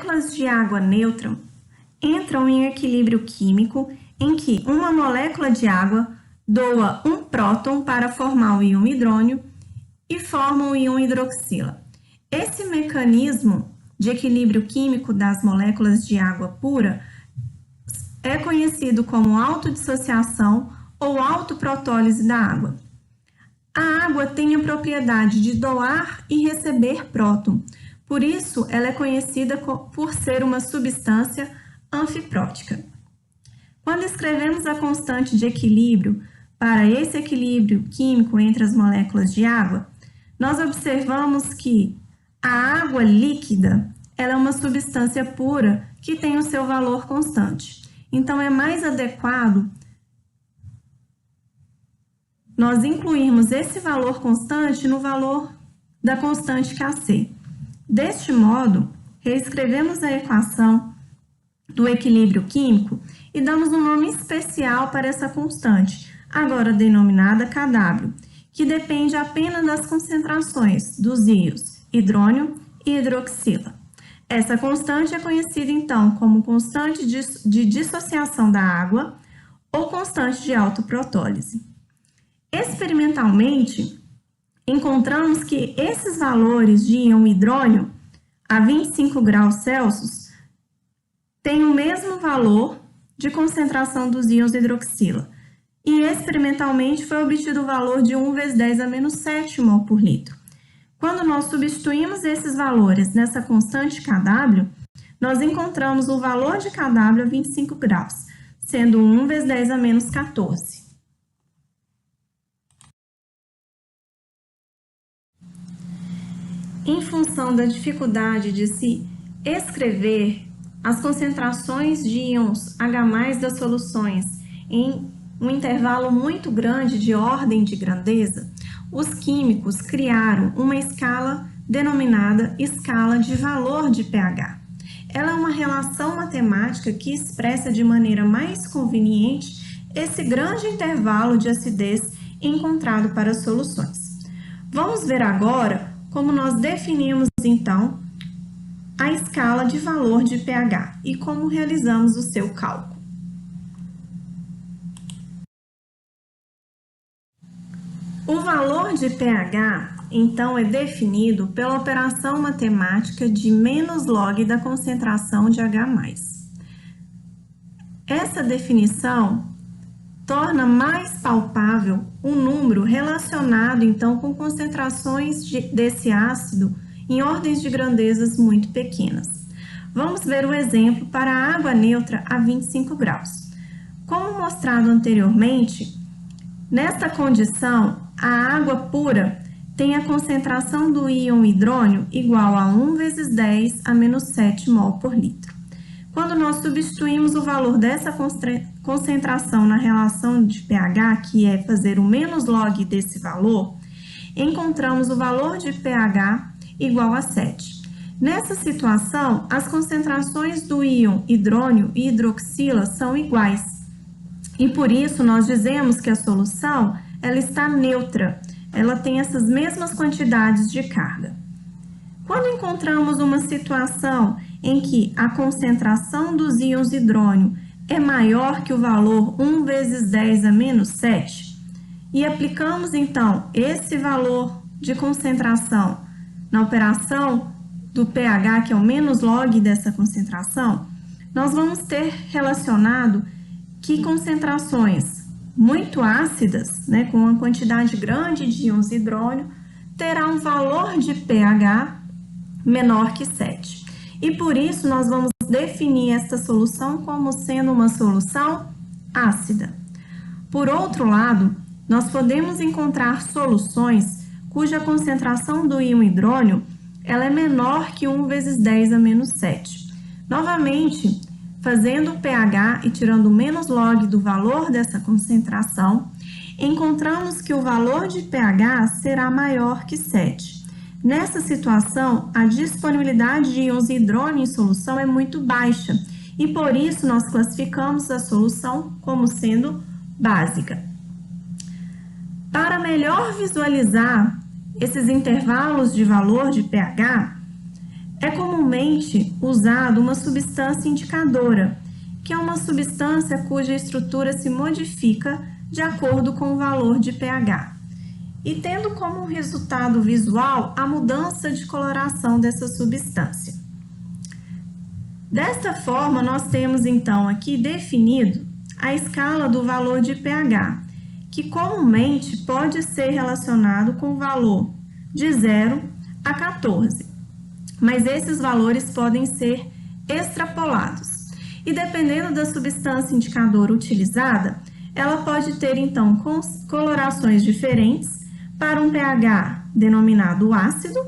moléculas de água neutra entram em equilíbrio químico em que uma molécula de água doa um próton para formar o íon hidrônio e forma o íon hidroxila. Esse mecanismo de equilíbrio químico das moléculas de água pura é conhecido como autodissociação ou autoprotólise da água. A água tem a propriedade de doar e receber próton, por isso ela é conhecida por ser uma substância anfiprótica. Quando escrevemos a constante de equilíbrio para esse equilíbrio químico entre as moléculas de água, nós observamos que a água líquida ela é uma substância pura que tem o seu valor constante. Então, é mais adequado nós incluirmos esse valor constante no valor da constante Kc. Deste modo, reescrevemos a equação do equilíbrio químico e damos um nome especial para essa constante, agora denominada Kw, que depende apenas das concentrações dos íons hidrônio e hidroxila. Essa constante é conhecida, então, como constante de dissociação da água ou constante de autoprotólise. Experimentalmente, encontramos que esses valores de íon hidrônio a 25 graus Celsius têm o mesmo valor de concentração dos íons hidroxila. E experimentalmente foi obtido o valor de 1 vezes 10 a menos 7 mol por litro. Quando nós substituímos esses valores nessa constante Kw, nós encontramos o valor de Kw a 25 graus, sendo 1 vezes 10 a menos 14. Em função da dificuldade de se escrever as concentrações de íons H+ das soluções em um intervalo muito grande de ordem de grandeza, os químicos criaram uma escala denominada escala de valor de pH. Ela é uma relação matemática que expressa de maneira mais conveniente esse grande intervalo de acidez encontrado para as soluções. Vamos ver agora como nós definimos, então, a escala de valor de pH e como realizamos o seu cálculo. O valor de pH, então, é definido pela operação matemática de menos log da concentração de H+. Essa definição torna mais palpável um número relacionado, então, com concentrações desse ácido em ordens de grandezas muito pequenas. Vamos ver o exemplo para a água neutra a 25 graus. Como mostrado anteriormente, nesta condição, a água pura tem a concentração do íon hidrônio igual a 1 vezes 10 a menos 7 mol por litro. Quando nós substituímos o valor dessa concentração na relação de pH, que é fazer o menos log desse valor, encontramos o valor de pH igual a 7. Nessa situação, as concentrações do íon hidrônio e hidroxila são iguais. E por isso, nós dizemos que a solução ela está neutra, ela tem essas mesmas quantidades de carga. Quando encontramos uma situação em que a concentração dos íons hidrônio é maior que o valor 1 vezes 10 a menos 7, e aplicamos, então, esse valor de concentração na operação do pH, que é o menos log dessa concentração, nós vamos ter relacionado que concentrações muito ácidas, né, com uma quantidade grande de íons hidrônio, terá um valor de pH menor que 7. E por isso, nós vamos definir esta solução como sendo uma solução ácida. Por outro lado, nós podemos encontrar soluções cuja concentração do íon hidrônio ela é menor que 1 vezes 10 a menos 7. Novamente, fazendo o pH e tirando o menos log do valor dessa concentração, encontramos que o valor de pH será maior que 7. Nessa situação, a disponibilidade de íons hidrônio em solução é muito baixa e por isso nós classificamos a solução como sendo básica. Para melhor visualizar esses intervalos de valor de pH, É comumente usado uma substância indicadora, que é uma substância cuja estrutura se modifica de acordo com o valor de pH, e tendo como resultado visual a mudança de coloração dessa substância. Desta forma, nós temos então aqui definido a escala do valor de pH, que comumente pode ser relacionado com o valor de 0 a 14. Mas esses valores podem ser extrapolados. E dependendo da substância indicadora utilizada, ela pode ter então colorações diferentes para um pH denominado ácido,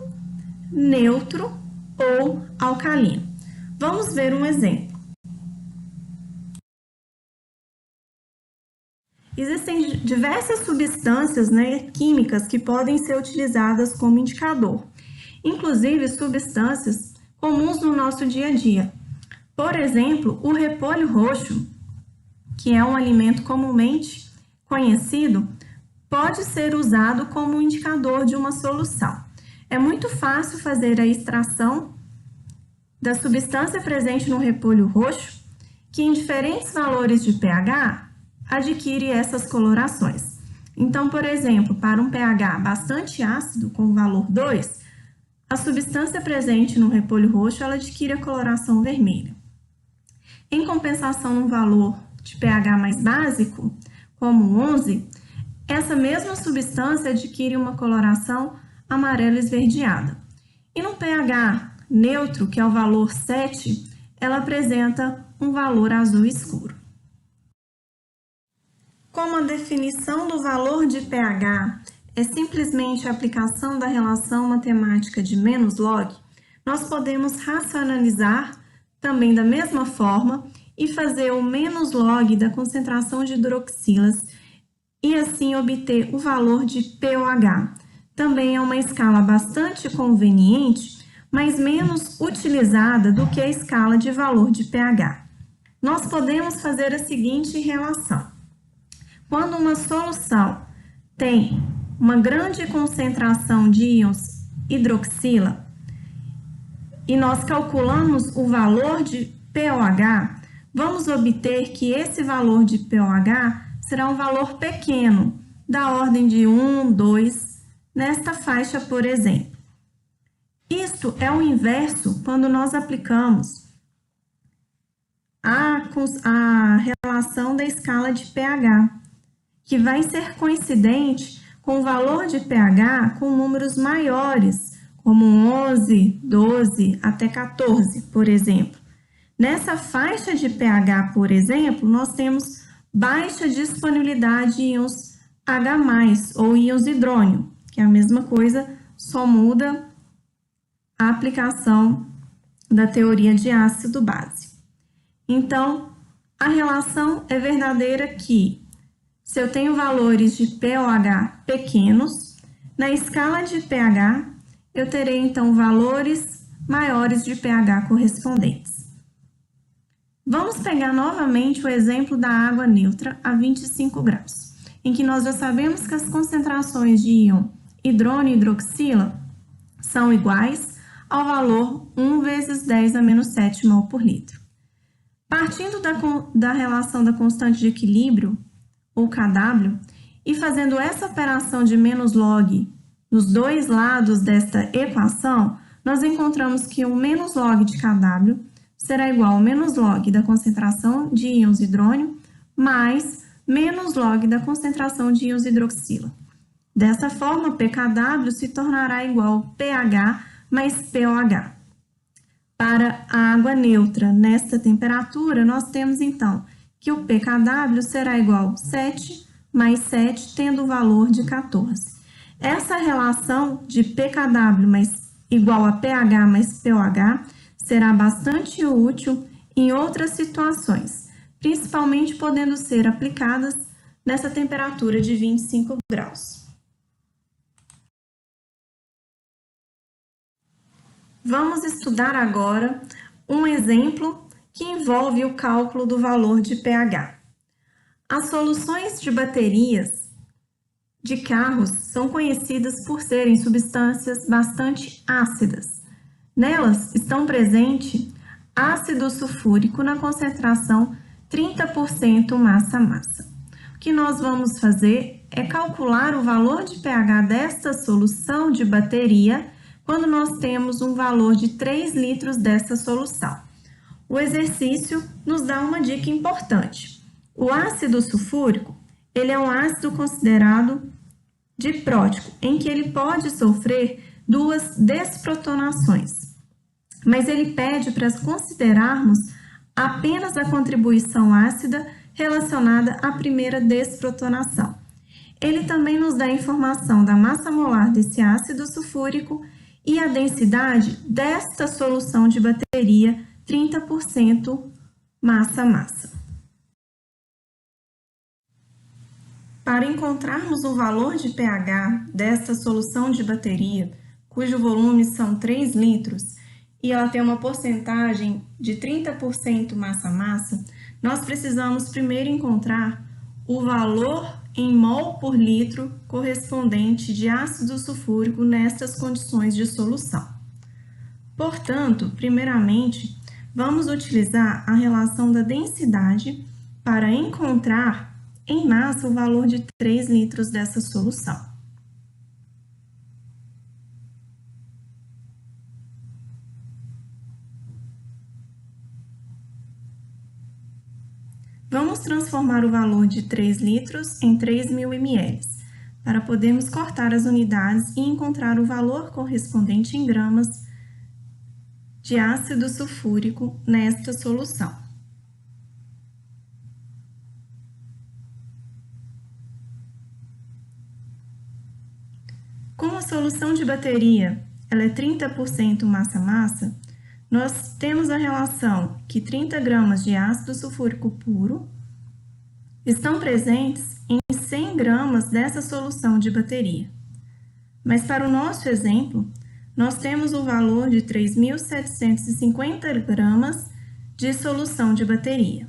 neutro ou alcalino. Vamos ver um exemplo. Existem diversas substâncias, químicas que podem ser utilizadas como indicador, inclusive substâncias comuns no nosso dia a dia. Por exemplo, o repolho roxo, que é um alimento comumente conhecido, pode ser usado como indicador de uma solução. É muito fácil fazer a extração da substância presente no repolho roxo, que em diferentes valores de pH adquire essas colorações. Então, por exemplo, para um pH bastante ácido, com o valor 2, a substância presente no repolho roxo ela adquire a coloração vermelha. Em compensação, no valor de pH mais básico, como 11, essa mesma substância adquire uma coloração amarela esverdeada. E no pH neutro, que é o valor 7, ela apresenta um valor azul escuro. Como a definição do valor de pH é simplesmente a aplicação da relação matemática de menos log, nós podemos racionalizar também da mesma forma e fazer o menos log da concentração de hidroxilas e assim obter o valor de pOH. Também é uma escala bastante conveniente, mas menos utilizada do que a escala de valor de pH. Nós podemos fazer a seguinte relação. Quando uma solução tem uma grande concentração de íons hidroxila e nós calculamos o valor de pOH, vamos obter que esse valor de pOH será um valor pequeno, da ordem de 1, 2, nesta faixa, por exemplo. Isto é o inverso quando nós aplicamos a relação da escala de pH, que vai ser coincidente com o valor de pH com números maiores, como 11, 12 até 14, por exemplo. Nessa faixa de pH, por exemplo, nós temos baixa disponibilidade de íons H+, ou íons hidrônio, que é a mesma coisa, só muda a aplicação da teoria de ácido-base. Então, a relação é verdadeira que, se eu tenho valores de pOH pequenos, na escala de pH, eu terei, então, valores maiores de pH correspondentes. Vamos pegar novamente o exemplo da água neutra a 25 graus, em que nós já sabemos que as concentrações de íon hidrônio e hidroxila são iguais ao valor 1 vezes 10 a menos 7 mol por litro. Partindo da relação da constante de equilíbrio, ou Kw, e fazendo essa operação de menos log nos dois lados desta equação, nós encontramos que o menos log de Kw será igual ao menos log da concentração de íons hidrônio mais menos log da concentração de íons hidroxila. Dessa forma, pKw se tornará igual a pH mais pOH. Para a água neutra nesta temperatura, nós temos então que o pKw será igual a 7 mais 7, tendo o valor de 14. Essa relação de pKw igual a pH mais pOH será bastante útil em outras situações, principalmente podendo ser aplicadas nessa temperatura de 25 graus. Vamos estudar agora um exemplo que envolve o cálculo do valor de pH. As soluções de baterias de carros são conhecidas por serem substâncias bastante ácidas. Nelas estão presentes ácido sulfúrico na concentração 30% massa-massa. O que nós vamos fazer é calcular o valor de pH desta solução de bateria quando nós temos um valor de 3 litros dessa solução. O exercício nos dá uma dica importante. O ácido sulfúrico, ele é um ácido considerado diprótico, em que ele pode sofrer 2 desprotonações. Mas ele pede para considerarmos apenas a contribuição ácida relacionada à primeira desprotonação. Ele também nos dá a informação da massa molar desse ácido sulfúrico e a densidade desta solução de bateria 30% massa-massa. Para encontrarmos o valor de pH desta solução de bateria, cujo volume são 3 litros, e ela tem uma porcentagem de 30% massa-massa, nós precisamos primeiro encontrar o valor em mol por litro correspondente de ácido sulfúrico nestas condições de solução. Portanto, primeiramente, vamos utilizar a relação da densidade para encontrar em massa o valor de 3 litros dessa solução. Vamos transformar o valor de 3 litros em 3.000 ml, para podermos cortar as unidades e encontrar o valor correspondente em gramas de ácido sulfúrico nesta solução. Como a solução de bateria ela é 30% massa-massa, nós temos a relação que 30 gramas de ácido sulfúrico puro estão presentes em 100 gramas dessa solução de bateria. Mas para o nosso exemplo, nós temos o valor de 3.750 gramas de solução de bateria.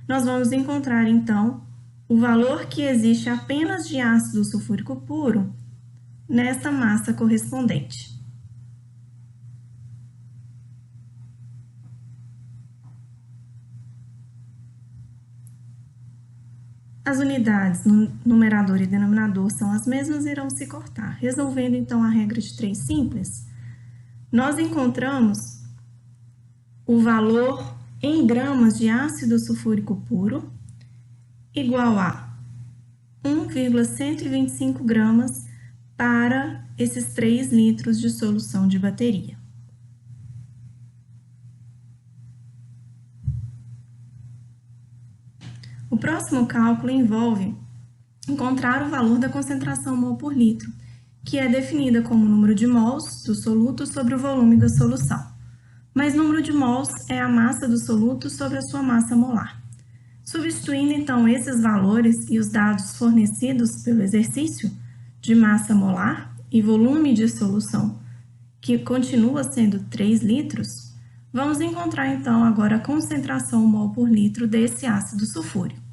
Nós vamos encontrar, então, o valor que existe apenas de ácido sulfúrico puro nesta massa correspondente. As unidades no numerador e denominador são as mesmas e irão se cortar. Resolvendo, então, a regra de 3 simples, nós encontramos o valor em gramas de ácido sulfúrico puro igual a 1,125 gramas para esses 3 litros de solução de bateria. O próximo cálculo envolve encontrar o valor da concentração mol por litro, que é definida como o número de mols do soluto sobre o volume da solução. Mas número de mols é a massa do soluto sobre a sua massa molar. Substituindo, então, esses valores e os dados fornecidos pelo exercício de massa molar e volume de solução, que continua sendo 3 litros, vamos encontrar, então, agora a concentração mol por litro desse ácido sulfúrico.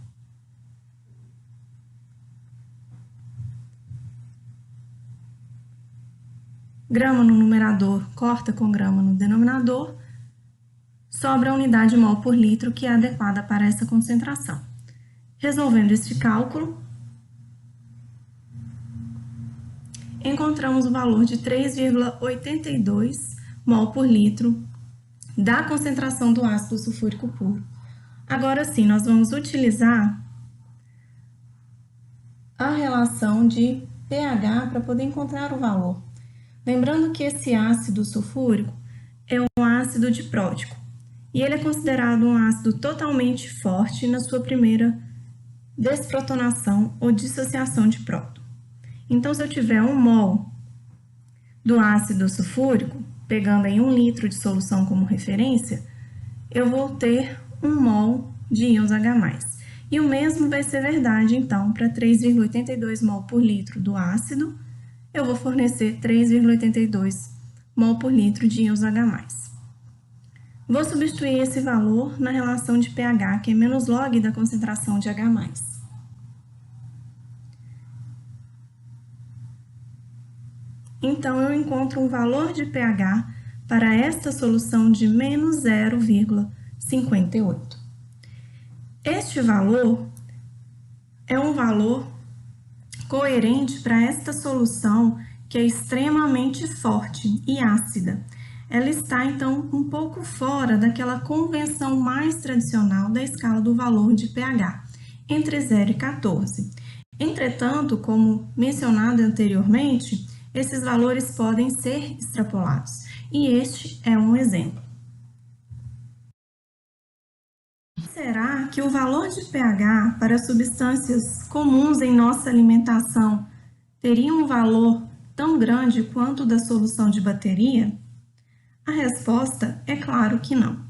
Grama no numerador corta com grama no denominador, sobra a unidade mol por litro que é adequada para essa concentração. Resolvendo este cálculo, encontramos o valor de 3,82 mol por litro da concentração do ácido sulfúrico puro. Agora sim, nós vamos utilizar a relação de pH para poder encontrar o valor. Lembrando que esse ácido sulfúrico é um ácido diprótico e ele é considerado um ácido totalmente forte na sua primeira desprotonação ou dissociação de próton. Então, se eu tiver 1 mol do ácido sulfúrico, pegando em 1 litro de solução como referência, eu vou ter 1 mol de íons H+. E o mesmo vai ser verdade, então, para 3,82 mol por litro do ácido, eu vou fornecer 3,82 mol por litro de íons H+. Vou substituir esse valor na relação de pH, que é menos log da concentração de H+. Então, eu encontro um valor de pH para esta solução de menos 0,58. Este valor é um valor coerente para esta solução que é extremamente forte e ácida. Ela está, então, um pouco fora daquela convenção mais tradicional da escala do valor de pH, entre 0 e 14. Entretanto, como mencionado anteriormente, esses valores podem ser extrapolados, e este é um exemplo. Será que o valor de pH para substâncias comuns em nossa alimentação teria um valor tão grande quanto o da solução de bateria? A resposta é claro que não.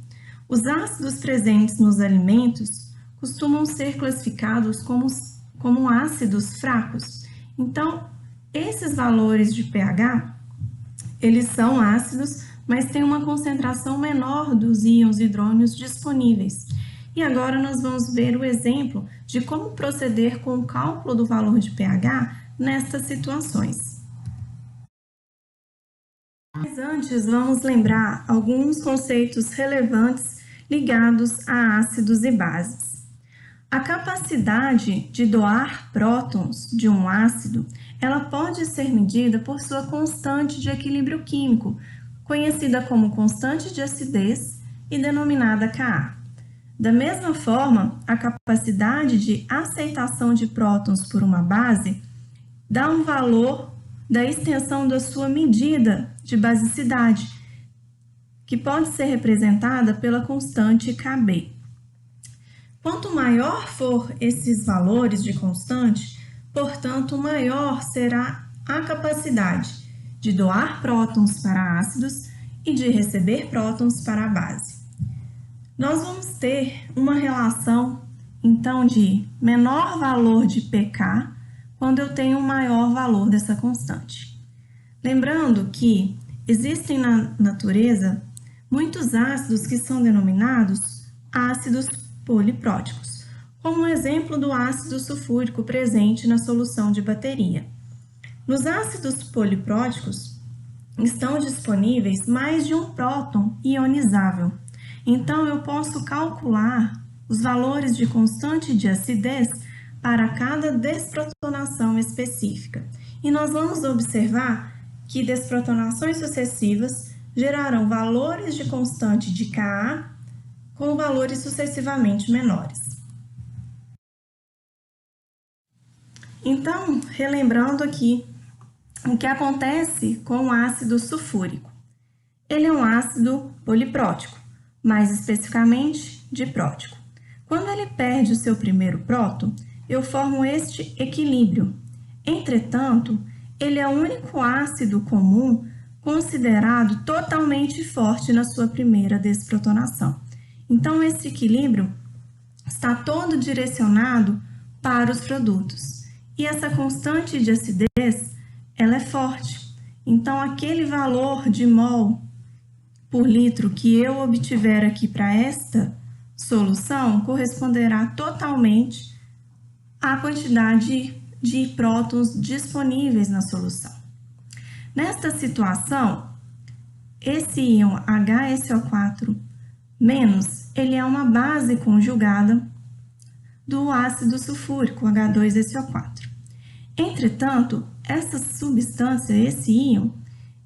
Os ácidos presentes nos alimentos costumam ser classificados como ácidos fracos. Então, esses valores de pH, eles são ácidos, mas têm uma concentração menor dos íons hidrônios disponíveis. E agora nós vamos ver o exemplo de como proceder com o cálculo do valor de pH nestas situações. Mas antes, vamos lembrar alguns conceitos relevantes ligados a ácidos e bases. A capacidade de doar prótons de um ácido, ela pode ser medida por sua constante de equilíbrio químico, conhecida como constante de acidez e denominada Ka. Da mesma forma, a capacidade de aceitação de prótons por uma base dá um valor da extensão da sua medida de basicidade, que pode ser representada pela constante Kb. Quanto maior for esses valores de constante, portanto, maior será a capacidade de doar prótons para ácidos e de receber prótons para a base. Nós vamos ter uma relação, então, de menor valor de pK quando eu tenho um maior valor dessa constante. Lembrando que existem na natureza muitos ácidos que são denominados ácidos polipróticos, como o exemplo do ácido sulfúrico presente na solução de bateria. Nos ácidos polipróticos estão disponíveis mais de um próton ionizável. Então, eu posso calcular os valores de constante de acidez para cada desprotonação específica. E nós vamos observar que desprotonações sucessivas gerarão valores de constante de Ka com valores sucessivamente menores. Então, relembrando aqui o que acontece com o ácido sulfúrico. Ele é um ácido poliprótico, mais especificamente diprótico. Quando ele perde o seu primeiro próton, eu formo este equilíbrio. Entretanto, ele é o único ácido comum considerado totalmente forte na sua primeira desprotonação. Então, esse equilíbrio está todo direcionado para os produtos. E essa constante de acidez, ela é forte. Então, aquele valor de mol por litro que eu obtiver aqui para esta solução corresponderá totalmente à quantidade de prótons disponíveis na solução. Nesta situação, esse íon HSO4- ele é uma base conjugada do ácido sulfúrico H2SO4. Entretanto, essa substância, esse íon,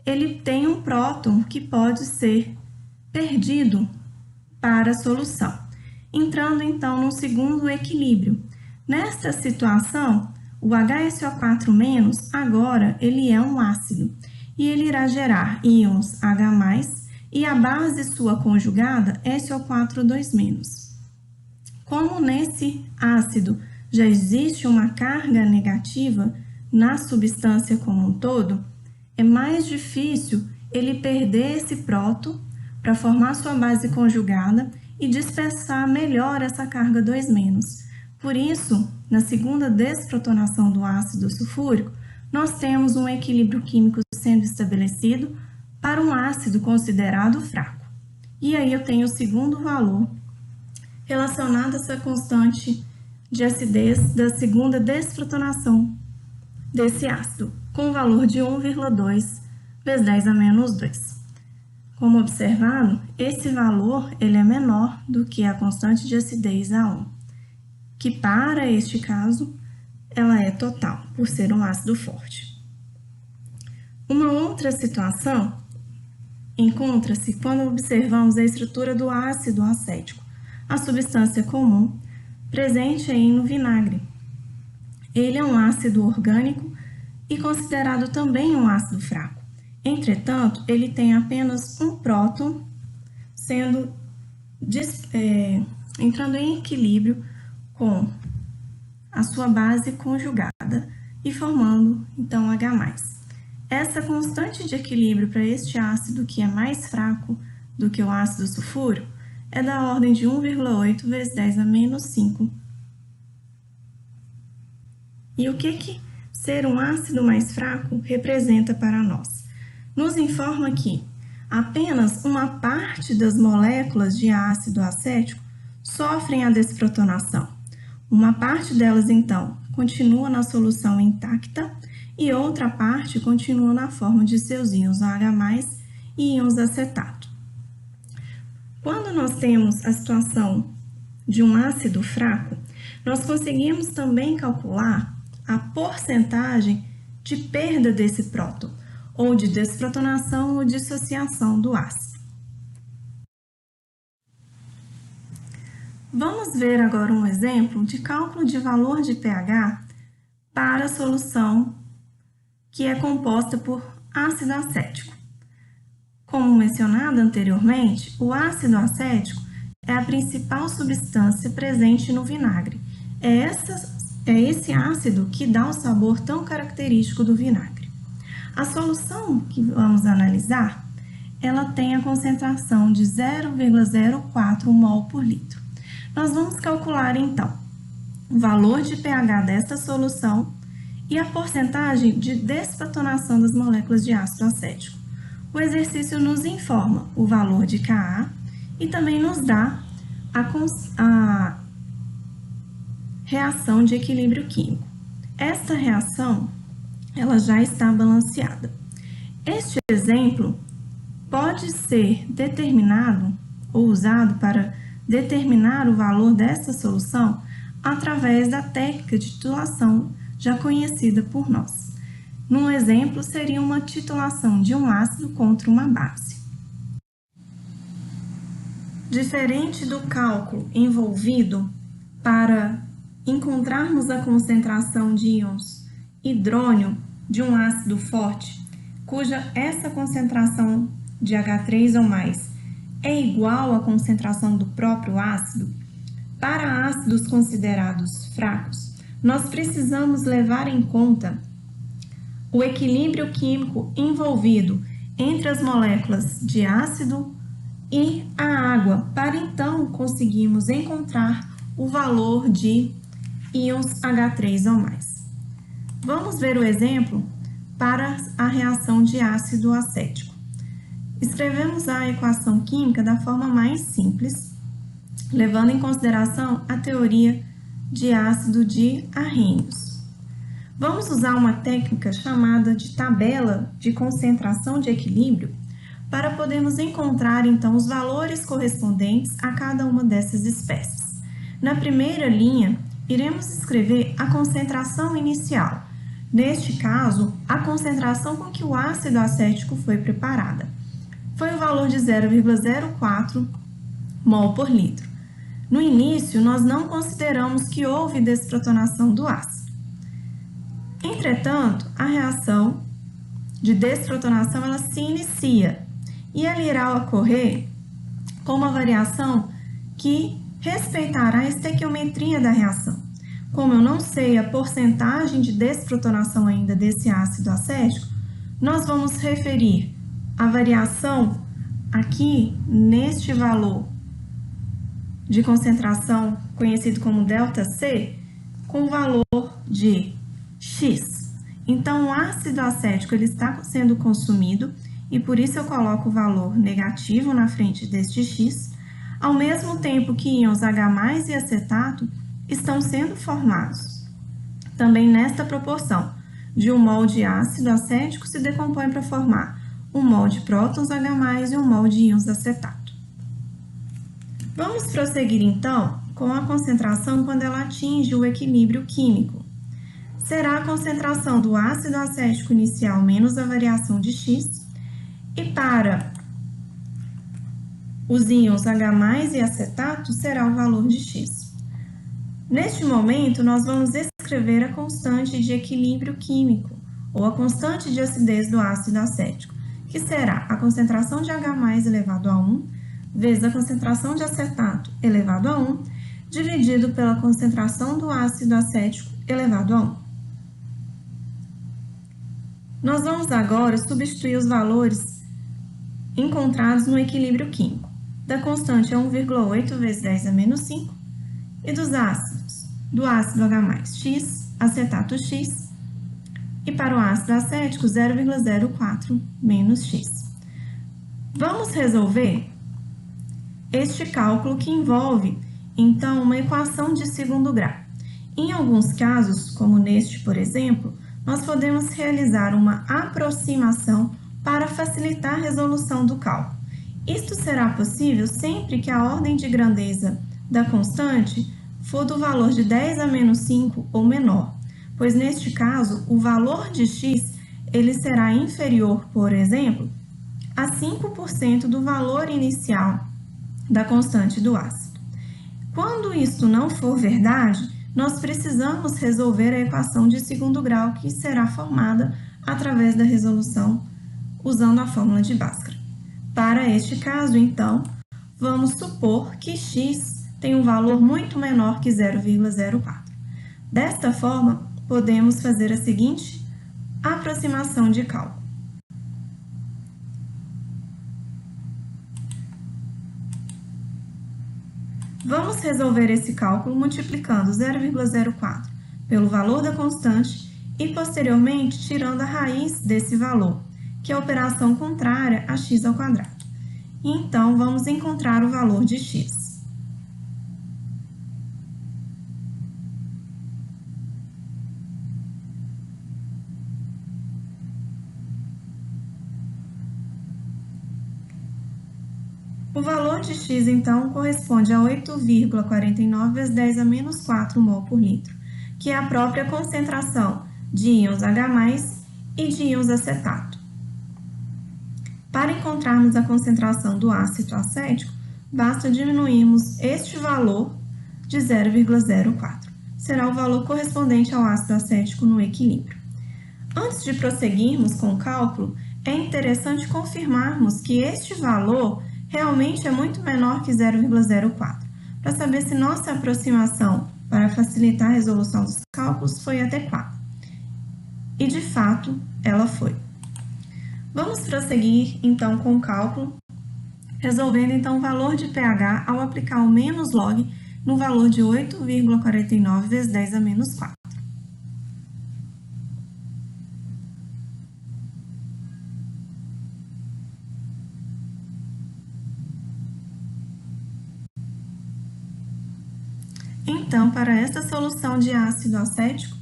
ele tem um próton que pode ser perdido para a solução, entrando então no segundo equilíbrio. Nesta situação, o HSO4- agora ele é um ácido e ele irá gerar íons H+, e a base sua conjugada SO4 2-. Como nesse ácido já existe uma carga negativa na substância como um todo, é mais difícil ele perder esse próton para formar sua base conjugada e dispersar melhor essa carga 2-. Por isso, na segunda desprotonação do ácido sulfúrico, nós temos um equilíbrio químico sendo estabelecido para um ácido considerado fraco. E aí eu tenho o segundo valor relacionado a essa constante de acidez da segunda desprotonação desse ácido, com o valor de 1,2 × 10⁻². Como observado, esse valor ele é menor do que a constante de acidez A1, que para este caso ela é total, por ser um ácido forte. Uma outra situação encontra-se quando observamos a estrutura do ácido acético, a substância comum presente aí no vinagre. Ele é um ácido orgânico e considerado também um ácido fraco. Entretanto, ele tem apenas um próton, entrando em equilíbrio com a sua base conjugada e formando, então, H+. Essa constante de equilíbrio para este ácido, que é mais fraco do que o ácido sulfúrico, é da ordem de 1,8 vezes 10 a menos 5. E o que ser um ácido mais fraco representa para nós? Nos informa que apenas uma parte das moléculas de ácido acético sofrem a desprotonação. Uma parte delas, então, continua na solução intacta e outra parte continua na forma de seus íons OH+, e íons acetato. Quando nós temos a situação de um ácido fraco, nós conseguimos também calcular a porcentagem de perda desse próton, ou de desprotonação ou dissociação do ácido. Vamos ver agora um exemplo de cálculo de valor de pH para a solução que é composta por ácido acético. Como mencionado anteriormente, o ácido acético é a principal substância presente no vinagre. É esse ácido que dá o sabor tão característico do vinagre. A solução que vamos analisar, ela tem a concentração de 0,04 mol por litro. Nós vamos calcular, então, o valor de pH desta solução e a porcentagem de desprotonação das moléculas de ácido acético. O exercício nos informa o valor de Ka e também nos dá a reação de equilíbrio químico. Esta reação, ela já está balanceada. Este exemplo pode ser determinado ou usado para determinar o valor dessa solução através da técnica de titulação já conhecida por nós. Num exemplo, seria uma titulação de um ácido contra uma base. Diferente do cálculo envolvido para encontrarmos a concentração de íons hidrônio de um ácido forte, cuja essa concentração de H3 ou mais é igual à concentração do próprio ácido, para ácidos considerados fracos, nós precisamos levar em conta o equilíbrio químico envolvido entre as moléculas de ácido e a água, para então conseguirmos encontrar o valor de íons H3 ou mais. Vamos ver o exemplo para a reação de ácido acético. Escrevemos a equação química da forma mais simples, levando em consideração a teoria de ácido de Arrhenius. Vamos usar uma técnica chamada de tabela de concentração de equilíbrio para podermos encontrar, então, os valores correspondentes a cada uma dessas espécies. Na primeira linha, iremos escrever a concentração inicial. Neste caso, a concentração com que o ácido acético foi preparada. Foi o valor de 0,04 mol por litro. No início, nós não consideramos que houve desprotonação do ácido. Entretanto, a reação de desprotonação ela se inicia e ela irá ocorrer com uma variação que respeitará a estequiometria da reação. Como eu não sei a porcentagem de desprotonação ainda desse ácido acético, nós vamos referir a variação aqui neste valor de concentração conhecido como ΔC com o valor de X. Então, o ácido acético ele está sendo consumido e por isso eu coloco o valor negativo na frente deste X, ao mesmo tempo que íons H+ e acetato estão sendo formados. Também nesta proporção, de 1 mol de ácido acético se decompõe para formar 1 mol de prótons H+, e 1 mol de íons acetato. Vamos prosseguir, então, com a concentração quando ela atinge o equilíbrio químico. Será a concentração do ácido acético inicial menos a variação de X, e para os íons H+ e acetato será o valor de X. Neste momento, nós vamos escrever a constante de equilíbrio químico, ou a constante de acidez do ácido acético, que será a concentração de H+ elevado a 1, vezes a concentração de acetato elevado a 1, dividido pela concentração do ácido acético elevado a 1. Nós vamos agora substituir os valores encontrados no equilíbrio químico. Da constante é 1,8 vezes 10 a menos 5, e dos ácidos, do ácido H+, X, acetato X, e para o ácido acético 0,04 menos X. Vamos resolver este cálculo que envolve, então, uma equação de segundo grau. Em alguns casos, como neste, por exemplo, nós podemos realizar uma aproximação para facilitar a resolução do cálculo. Isto será possível sempre que a ordem de grandeza da constante for do valor de 10 a menos 5 ou menor, pois neste caso o valor de x ele será inferior, por exemplo, a 5% do valor inicial da constante do ácido. Quando isto não for verdade, nós precisamos resolver a equação de segundo grau, que será formada através da resolução usando a fórmula de Bhaskara. Para este caso, então, vamos supor que x tem um valor muito menor que 0,04. Desta forma, podemos fazer a seguinte aproximação de cálculo. Vamos resolver esse cálculo multiplicando 0,04 pelo valor da constante e, posteriormente, tirando a raiz desse valor, que é a operação contrária a x ao quadrado. E, então, vamos encontrar o valor de x. O valor de x, então, corresponde a 8,49 vezes 10 a menos 4 mol por litro, que é a própria concentração de íons H+ e de íons acetato. Para encontrarmos a concentração do ácido acético, basta diminuirmos este valor de 0,04. Será o valor correspondente ao ácido acético no equilíbrio. Antes de prosseguirmos com o cálculo, é interessante confirmarmos que este valor realmente é muito menor que 0,04, para saber se nossa aproximação para facilitar a resolução dos cálculos foi adequada. E, de fato, ela foi. Vamos prosseguir, então, com o cálculo, resolvendo, então, o valor de pH ao aplicar o menos log no valor de 8,49 vezes 10 a menos 4. Então, para esta solução de ácido acético,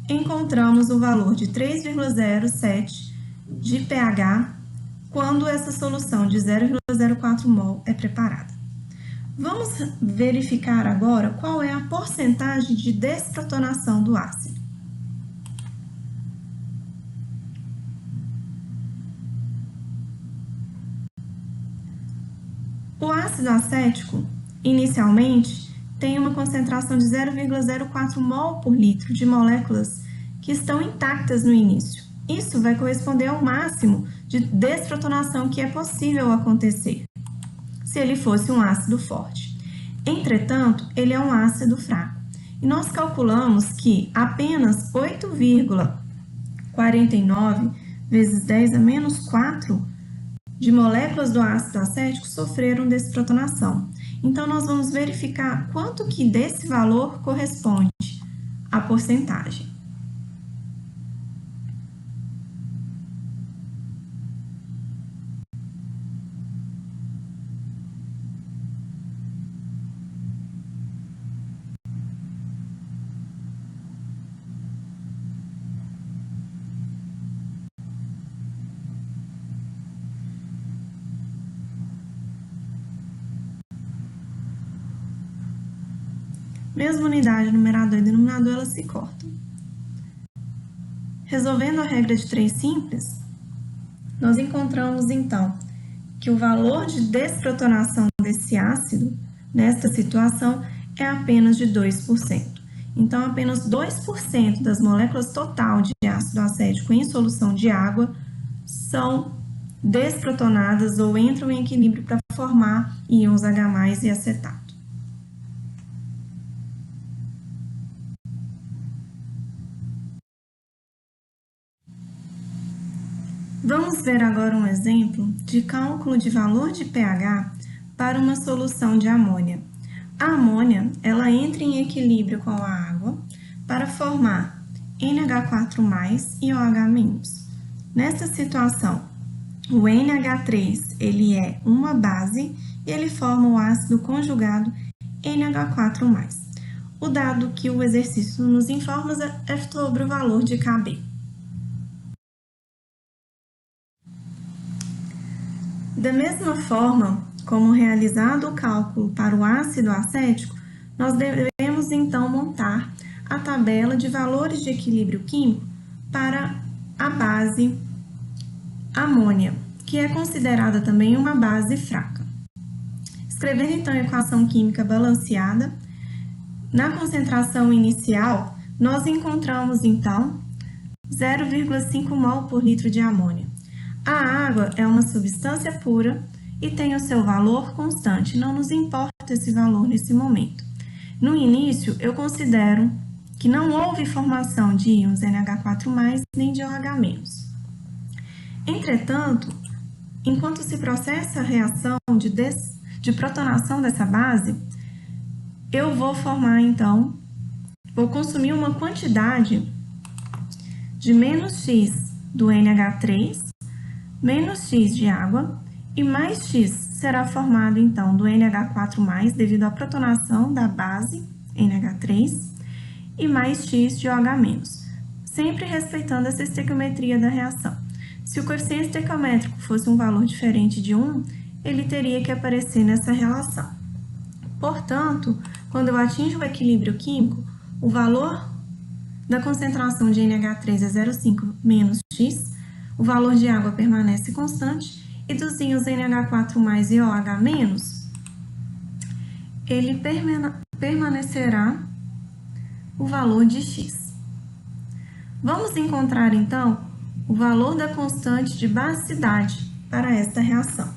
encontramos o valor de 3,07 de pH quando essa solução de 0,04 mol é preparada. Vamos verificar agora qual é a porcentagem de desprotonação do ácido. O ácido acético, inicialmente, tem uma concentração de 0,04 mol por litro de moléculas que estão intactas no início. Isso vai corresponder ao máximo de desprotonação que é possível acontecer se ele fosse um ácido forte. Entretanto, ele é um ácido fraco. E nós calculamos que apenas 8,49 vezes 10 a menos 4 de moléculas do ácido acético sofreram desprotonação. Então, nós vamos verificar quanto que desse valor corresponde à porcentagem. Mesma unidade, numerador e denominador, elas se cortam. Resolvendo a regra de 3 simples, nós encontramos, então, que o valor de desprotonação desse ácido, nesta situação, é apenas de 2%. Então, apenas 2% das moléculas total de ácido acético em solução de água são desprotonadas ou entram em equilíbrio para formar íons H+ e acetato. Vamos ver agora um exemplo de cálculo de valor de pH para uma solução de amônia. A amônia, ela entra em equilíbrio com a água para formar NH4+ e OH-. Nesta situação, o NH3 ele é uma base e ele forma o ácido conjugado NH4+. O dado que o exercício nos informa é sobre o valor de Kb. Da mesma forma como realizado o cálculo para o ácido acético, nós devemos então montar a tabela de valores de equilíbrio químico para a base amônia, que é considerada também uma base fraca. Escrevendo então a equação química balanceada, na concentração inicial, nós encontramos então 0,5 mol por litro de amônia. A água é uma substância pura e tem o seu valor constante, não nos importa esse valor nesse momento. No início, eu considero que não houve formação de íons NH4+, nem de OH-. Entretanto, enquanto se processa a reação de protonação dessa base, eu vou formar, então, vou consumir uma quantidade de -X do NH3, menos X de água, e mais X será formado, então, do NH4+, devido à protonação da base NH3, e mais X de OH-, sempre respeitando essa estequiometria da reação. Se o coeficiente estequiométrico fosse um valor diferente de 1, ele teria que aparecer nessa relação. Portanto, quando eu atinjo o equilíbrio químico, o valor da concentração de NH3 é 0,5 menos X, o valor de água permanece constante e dos íons NH4+ e OH-, ele permanecerá o valor de X. Vamos encontrar, então, o valor da constante de basicidade para esta reação.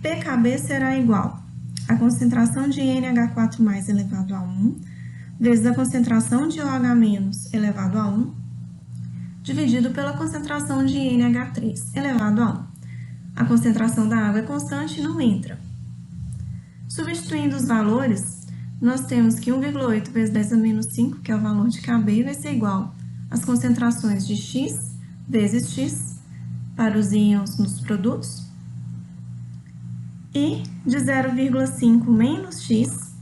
PKB será igual à concentração de NH4+ elevado a 1, vezes a concentração de OH- elevado a 1, dividido pela concentração de NH3 elevado a 1. A concentração da água é constante e não entra. Substituindo os valores, nós temos que 1,8 vezes 10⁻⁵, que é o valor de Kb, vai ser igual às concentrações de X vezes X para os íons nos produtos e de 0,5 menos X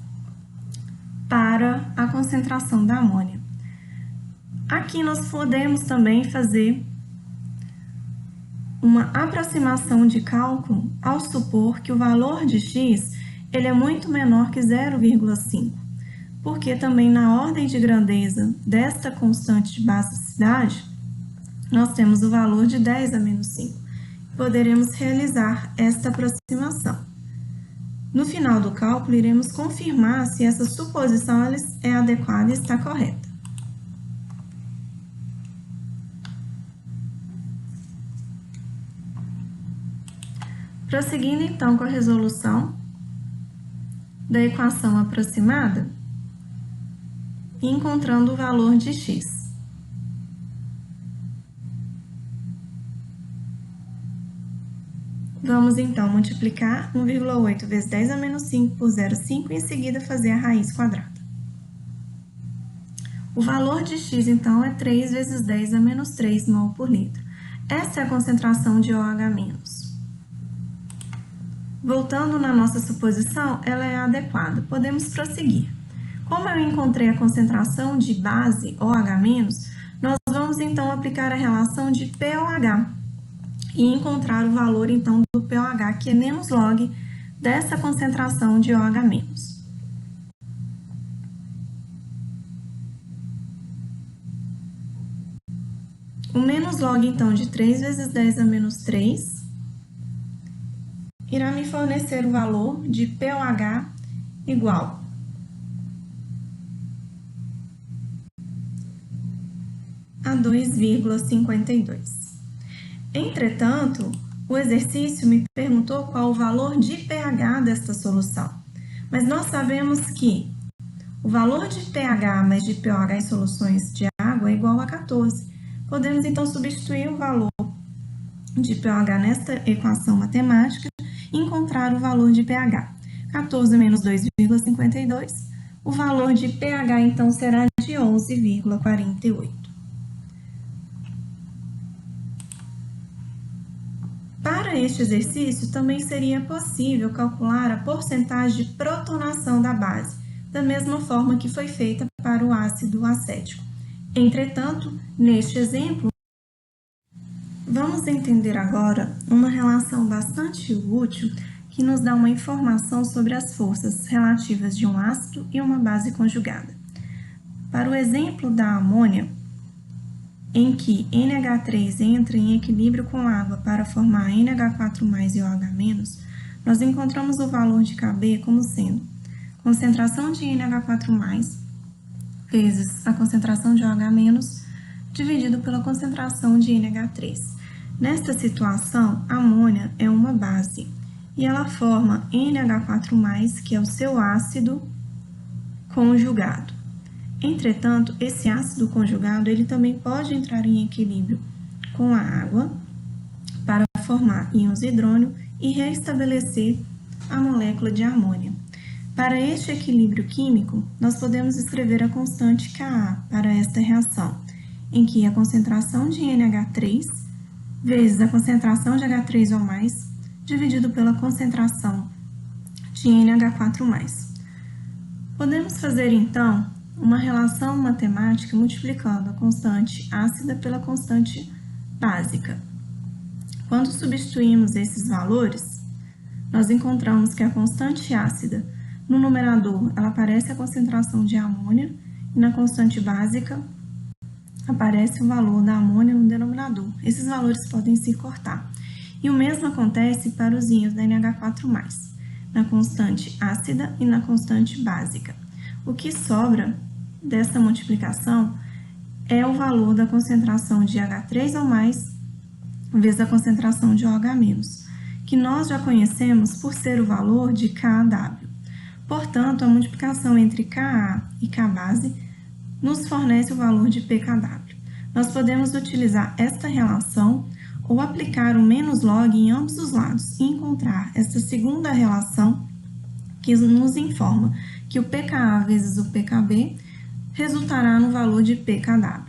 para a concentração da amônia. Aqui nós podemos também fazer uma aproximação de cálculo ao supor que o valor de X ele é muito menor que 0,5, porque também na ordem de grandeza desta constante de basicidade, nós temos o valor de 10⁻⁵. Poderemos realizar esta aproximação. No final do cálculo, iremos confirmar se essa suposição é adequada e está correta. Prosseguindo então com a resolução da equação aproximada e encontrando o valor de X. Vamos então multiplicar 1,8 vezes 10⁻⁵ por 0,5 e em seguida fazer a raiz quadrada. O valor de X então é 3 vezes 10⁻³ mol por litro. Essa é a concentração de OH-. Voltando na nossa suposição, ela é adequada. Podemos prosseguir. Como eu encontrei a concentração de base OH-, nós vamos então aplicar a relação de pOH e encontrar o valor então do pOH, que é menos log dessa concentração de OH-. O menos log, então, de 3 vezes 10 a menos 3 irá me fornecer o valor de POH igual a 2,52. Entretanto, o exercício me perguntou qual o valor de pH desta solução. Mas nós sabemos que o valor de pH mais de pOH em soluções de água é igual a 14. Podemos, então, substituir o valor de pOH nesta equação matemática e encontrar o valor de pH. 14 menos 2,52, o valor de pH, então, será de 11,48. Para este exercício, também seria possível calcular a porcentagem de protonação da base, da mesma forma que foi feita para o ácido acético. Entretanto, neste exemplo, vamos entender agora uma relação bastante útil que nos dá uma informação sobre as forças relativas de um ácido e uma base conjugada. Para o exemplo da amônia, em que NH3 entra em equilíbrio com água para formar NH4+ e OH-, nós encontramos o valor de Kb como sendo concentração de NH4+ vezes a concentração de OH- dividido pela concentração de NH3. Nesta situação, a amônia é uma base e ela forma NH4+, que é o seu ácido conjugado. Entretanto, esse ácido conjugado ele também pode entrar em equilíbrio com a água para formar íons hidrônio e restabelecer a molécula de amônia. Para este equilíbrio químico, nós podemos escrever a constante Ka para esta reação, em que a concentração de NH3 vezes a concentração de H3 ou mais dividido pela concentração de NH4+. Podemos fazer, então, uma relação matemática multiplicando a constante ácida pela constante básica. Quando substituímos esses valores, nós encontramos que a constante ácida, no numerador, ela aparece a concentração de amônia e na constante básica aparece o valor da amônia no denominador. Esses valores podem se cortar. E o mesmo acontece para os íons da NH4+, na constante ácida e na constante básica. O que sobra dessa multiplicação é o valor da concentração de H3 ou mais vezes a concentração de OH-, que nós já conhecemos por ser o valor de KW. Portanto, a multiplicação entre Ka e Kbase nos fornece o valor de pKw. Nós podemos utilizar esta relação ou aplicar o menos log em ambos os lados e encontrar essa segunda relação que nos informa que o pKa vezes o pKb resultará no valor de pKw.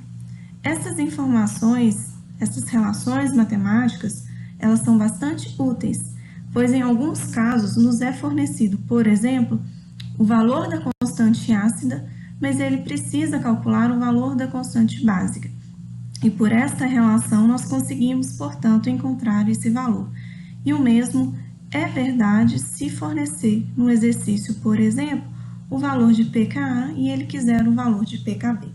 Essas informações, essas relações matemáticas, elas são bastante úteis, pois em alguns casos nos é fornecido, por exemplo, o valor da constante ácida, mas ele precisa calcular o valor da constante básica. E por esta relação nós conseguimos, portanto, encontrar esse valor. E o mesmo é verdade se fornecer no exercício, por exemplo, o valor de pKa e ele quiser o valor de pKb.